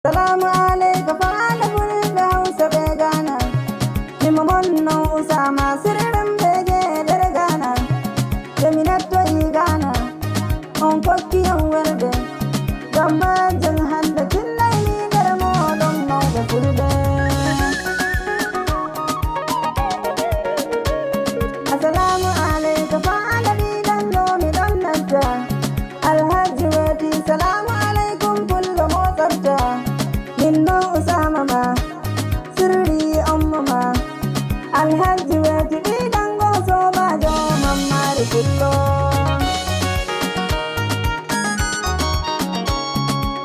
Salamu alaikum fa'ala fulɓe Hausa ɓe Ghana. Mimo monno Usama sirrin bege nder Ghana. Demi nettoyi Ghana on kokkiyon welde. Ngam majum hande tillayni nder moɗon mawɓe fulɓe. Assalamu alaikum fa'ala ɗiɗan ɗo miɗon nanta. Alhaji weti salamu alaikum fullo mo tsafta. Minno Usama ma sirri umma ma. Alhaji weti ɗiɗan go sobajo mammari fullo.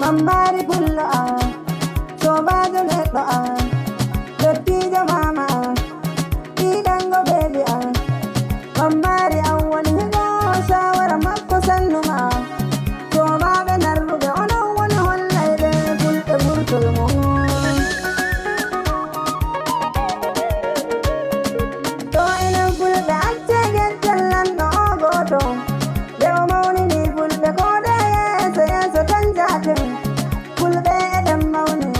Mammari fullo sobajo neɗɗo dottijo mama ɗiɗan go bebi mammari woni higo shawara makko sannuma. Sobaɓe narruɓe onon woni hollayɓe fulɓe ɓurtol mum. To enen fulɓe acce geccel lanɗo o goto. Nde o mawnini fulɓe kode yeeso yeeso tan jaten. Fulɓe eɗen mawni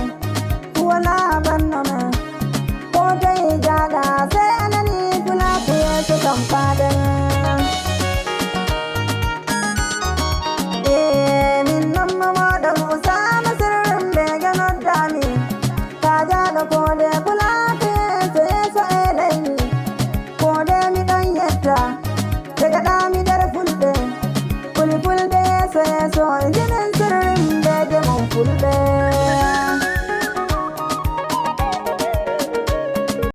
wala banno men. Ko toye jaaɗa sey anani fulaaku yeeso kam faaden. Min nomma moɗon Usama sirrin bege noddami. Ta jaaɗo kode fulaaku yeeso yeeso e leydi. Kode miɗon yetta